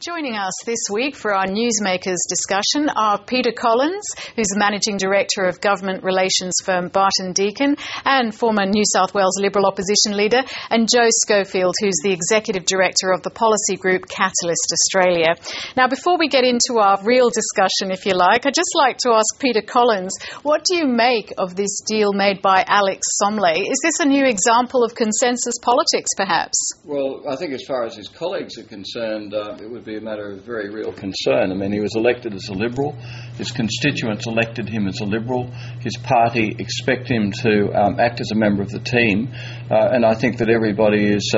Joining us this week for our Newsmakers discussion are Peter Collins, who's the Managing Director of government relations firm Barton Deakin and former New South Wales Liberal opposition leader, and Joe Schofield, who's the Executive Director of the policy group Catalyst Australia. Now, before we get into our real discussion, if you like, I'd just like to ask Peter Collins, what do you make of this deal made by Alex Somley? Is this a new example of consensus politics, perhaps? Well, I think as far as his colleagues are concerned, it would be a matter of very real concern. I mean, he was elected as a Liberal. His constituents elected him as a Liberal. His party expect him to act as a member of the team. And I think that everybody is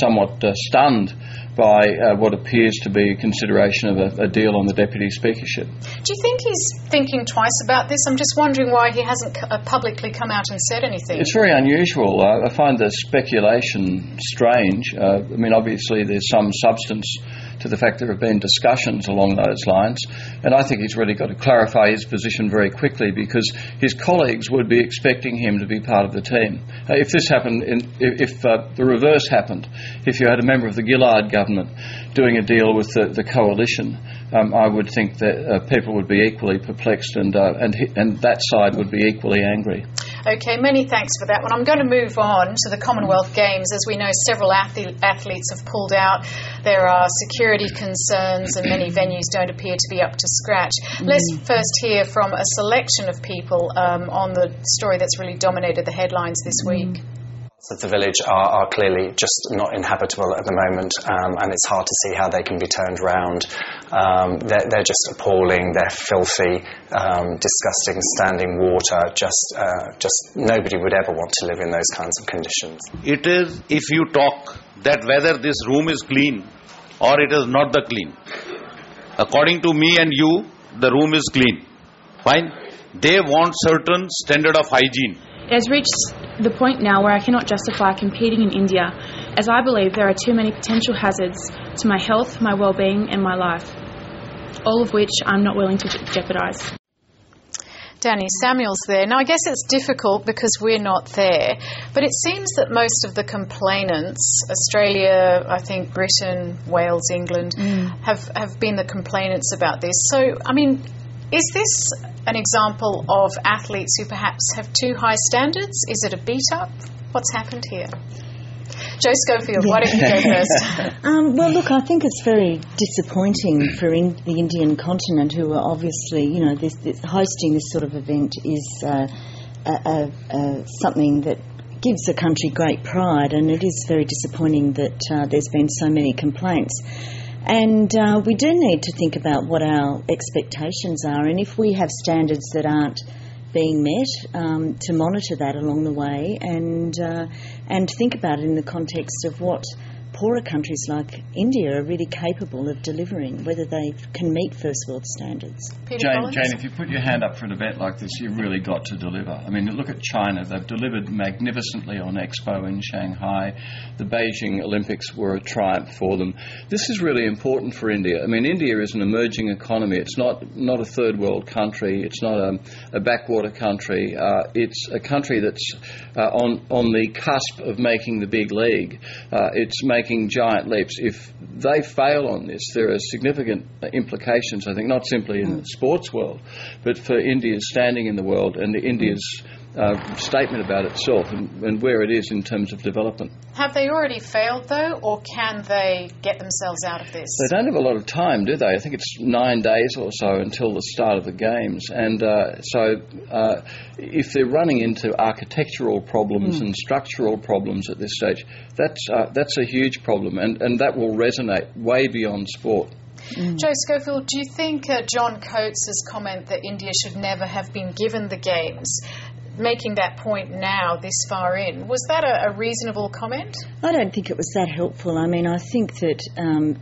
somewhat stunned by what appears to be a consideration of a deal on the deputy speakership. Do you think he's thinking twice about this? I'm just wondering why he hasn't publicly come out and said anything. It's very unusual. I find the speculation strange. I mean, obviously there's some substance to the fact there have been discussions along those lines, and I think he's really got to clarify his position very quickly, because his colleagues would be expecting him to be part of the team. If this happened, if the reverse happened, if you had a member of the Gillard government doing a deal with the coalition, I would think that people would be equally perplexed, and that side would be equally angry. Okay, many thanks for that one. I'm going to move on to the Commonwealth Games. As we know, several athletes have pulled out. There are security concerns and many venues don't appear to be up to scratch. Let's first hear from a selection of people on the story that's really dominated the headlines this week. Of the village are clearly just not inhabitable at the moment, and it's hard to see how they can be turned round. They're just appalling. They're filthy, disgusting, standing water. Just nobody would ever want to live in those kinds of conditions. It is, if you talk, that whether this room is clean or it is not the clean. According to me and you, the room is clean. Fine. They want certain standard of hygiene. It has reached the point now where I cannot justify competing in India, as I believe there are too many potential hazards to my health, my well-being and my life, all of which I'm not willing to jeopardise. Danny Samuels there. Now, I guess it's difficult because we're not there, but it seems that most of the complainants, Australia, I think Britain, Wales, England, have been the complainants about this. So, I mean, is this an example of athletes who perhaps have too high standards? Is it a beat-up? What's happened here? Joe Schofield, why don't you go first? Well, look, I think it's very disappointing for the Indian continent, who are obviously, you know, hosting this sort of event is something that gives the country great pride, and it is very disappointing that there's been so many complaints. And we do need to think about what our expectations are, and if we have standards that aren't being met, to monitor that along the way, and think about it in the context of what poorer countries like India are really capable of delivering, whether they can meet first world standards. Jane, if you put your hand up for an event like this, you've really got to deliver. I mean, look at China. They've delivered magnificently on Expo in Shanghai. The Beijing Olympics were a triumph for them. This is really important for India. I mean, India is an emerging economy. It's not a third world country. It's not a backwater country. It's a country that's on the cusp of making the big league. It's making giant leaps. If they fail on this, there are significant implications, I think, not simply in the sports world, but for India's standing in the world and India's statement about itself and where it is in terms of development. Have they already failed, though, or can they get themselves out of this? They don't have a lot of time, do they? I think it's 9 days or so until the start of the Games. And so if they're running into architectural problems and structural problems at this stage, that's a huge problem, and that will resonate way beyond sport. Joe Schofield, do you think John Coates' comment that India should never have been given the Games, making that point now this far in, was that a reasonable comment? I don't think it was that helpful. I mean, I think that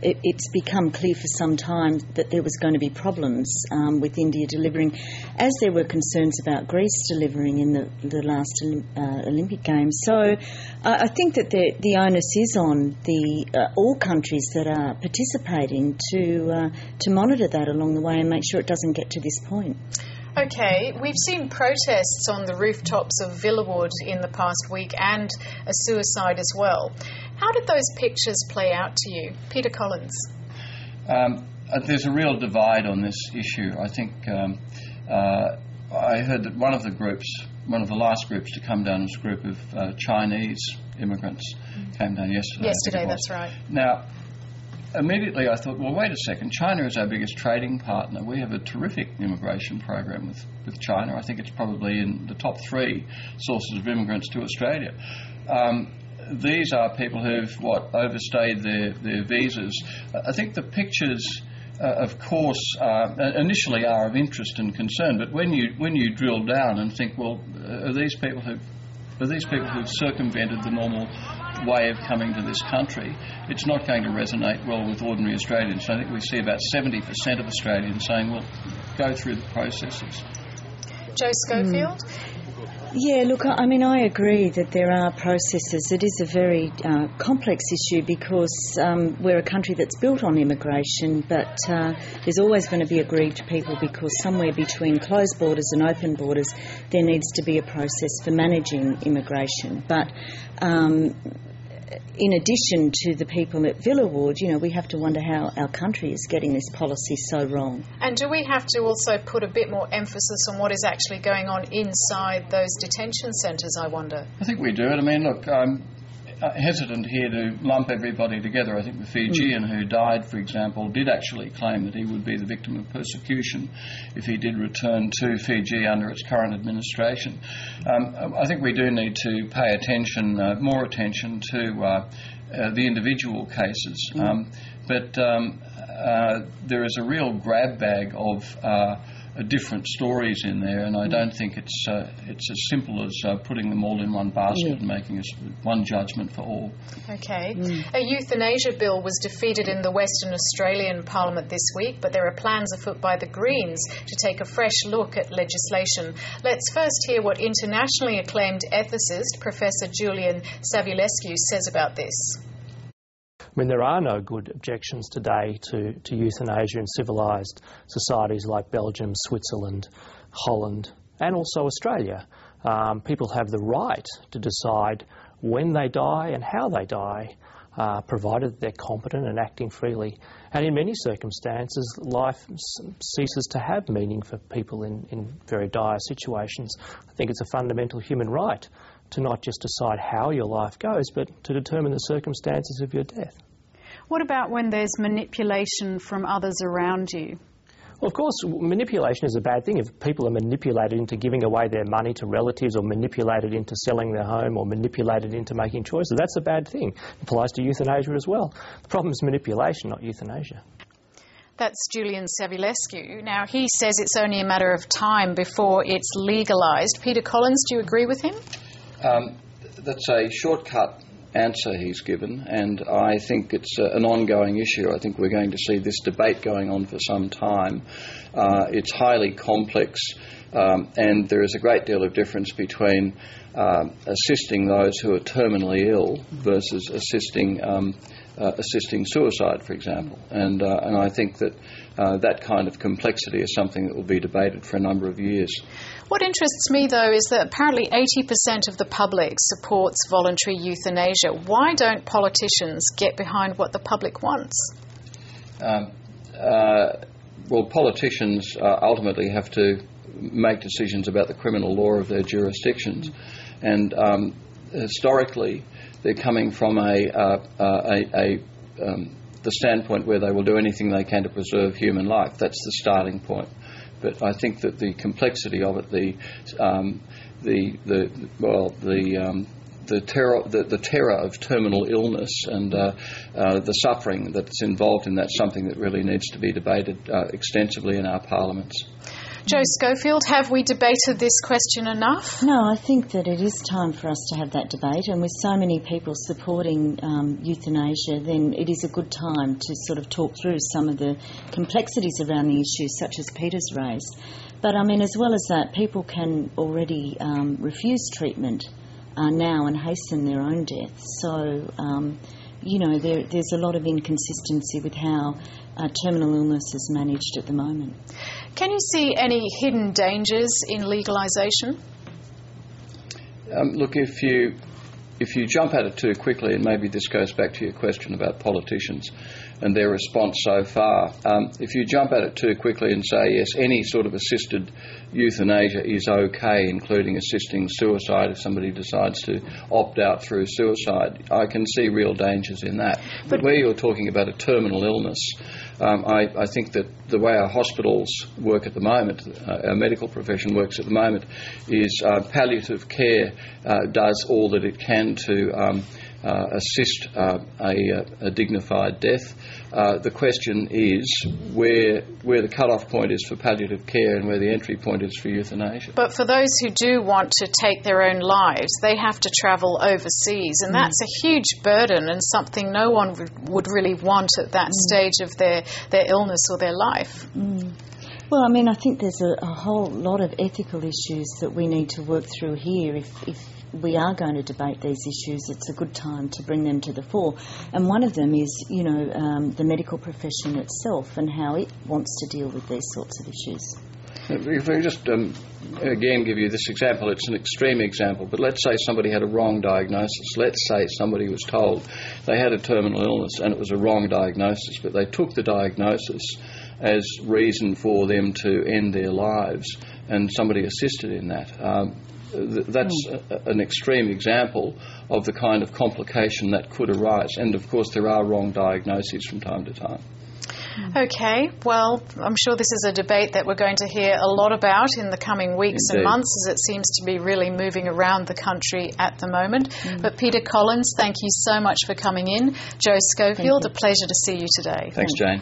it's become clear for some time that there was going to be problems with India delivering, as there were concerns about Greece delivering in the last Olympic Games. So I think that the onus is on all countries that are participating to monitor that along the way and make sure it doesn't get to this point. Okay, we've seen protests on the rooftops of Villawood in the past week and a suicide as well. How did those pictures play out to you? Peter Collins. There's a real divide on this issue. I think I heard that one of the last groups to come down was a group of Chinese immigrants came down yesterday. Yesterday, that's right. Now, immediately I thought, well, wait a second, China is our biggest trading partner. We have a terrific immigration program with China. I think it's probably in the top 3 sources of immigrants to Australia. These are people who've, overstayed their visas. I think the pictures, of course, initially are of interest and concern, but when you drill down and think, well, are these people who've circumvented the normal way of coming to this country, it's not going to resonate well with ordinary Australians. So I think we see about 70% of Australians saying, well, go through the processes. Jo Schofield? Yeah, look, I mean, I agree that there are processes. It is a very complex issue because we're a country that's built on immigration, but there's always going to be aggrieved people because somewhere between closed borders and open borders there needs to be a process for managing immigration. But in addition to the people at Villawood, we have to wonder how our country is getting this policy so wrong. And do we have to also put a bit more emphasis on what is actually going on inside those detention centres, I wonder? I think we do. I mean, look, I'm hesitant here to lump everybody together. I think the Fijian who died, for example, did actually claim that he would be the victim of persecution if he did return to Fiji under its current administration. I think we do need to pay attention, more attention to the individual cases. But there is a real grab bag of different stories in there, and I don't think it's as simple as putting them all in one basket and making one judgment for all. Okay. A euthanasia bill was defeated in the Western Australian Parliament this week, but there are plans afoot by the Greens to take a fresh look at legislation. Let's first hear what internationally acclaimed ethicist Professor Julian Savulescu says about this. I mean, there are no good objections today to euthanasia in civilised societies like Belgium, Switzerland, Holland and also Australia. People have the right to decide when they die and how they die, provided that they're competent and acting freely. And in many circumstances, life ceases to have meaning for people in very dire situations. I think it's a fundamental human right to not just decide how your life goes, but to determine the circumstances of your death. What about when there's manipulation from others around you? Well, of course, manipulation is a bad thing. If people are manipulated into giving away their money to relatives or manipulated into selling their home or manipulated into making choices, that's a bad thing. It applies to euthanasia as well. The problem is manipulation, not euthanasia. That's Julian Savulescu. Now, he says it's only a matter of time before it's legalised. Peter Collins, do you agree with him? That's a shortcut answer he's given, and I think it's an ongoing issue. I think we're going to see this debate going on for some time. It's highly complex, and there is a great deal of difference between assisting those who are terminally ill versus assisting suicide, for example. And I think that that kind of complexity is something that will be debated for a number of years. What interests me, though, is that apparently 80% of the public supports voluntary euthanasia. Why don't politicians get behind what the public wants? Well, politicians ultimately have to make decisions about the criminal law of their jurisdictions. And historically, they're coming from the standpoint where they will do anything they can to preserve human life. That's the starting point. But I think that the complexity of it, the terror of terminal illness and the suffering that's involved in that's something that really needs to be debated extensively in our parliaments. Jo Schofield, have we debated this question enough? No, I think that it is time for us to have that debate, and with so many people supporting euthanasia, then it is a good time to sort of talk through some of the complexities around the issues, such as Peter's raised. But I mean, as well as that, people can already refuse treatment now and hasten their own death. So, there's a lot of inconsistency with how terminal illness is managed at the moment. Can you see any hidden dangers in legalisation? Look, if you if you jump at it too quickly, and maybe this goes back to your question about politicians and their response so far, if you jump at it too quickly and say, yes, any sort of assisted euthanasia is okay, including assisting suicide if somebody decides to opt out through suicide, I can see real dangers in that. But where you're talking about a terminal illness, I think that the way our hospitals work at the moment, our medical profession works at the moment, is palliative care does all that it can to assist a dignified death. The question is where the cut-off point is for palliative care and where the entry point is for euthanasia. But for those who do want to take their own lives, they have to travel overseas, and that's a huge burden and something no one would really want at that stage of their illness or their life. Well, I mean, I think there's a whole lot of ethical issues that we need to work through here. If we are going to debate these issues, it's a good time to bring them to the fore. And one of them is, the medical profession itself and how it wants to deal with these sorts of issues. If I just again give you this example, it's an extreme example, but let's say somebody had a wrong diagnosis. Let's say somebody was told they had a terminal illness and it was a wrong diagnosis, but they took the diagnosis as reason for them to end their lives, and somebody assisted in that. That's an extreme example of the kind of complication that could arise. And, of course, there are wrong diagnoses from time to time. Okay, well, I'm sure this is a debate that we're going to hear a lot about in the coming weeks and months, as it seems to be really moving around the country at the moment. But Peter Collins, thank you so much for coming in. Jo Schofield, a pleasure to see you today. Thanks, Jane.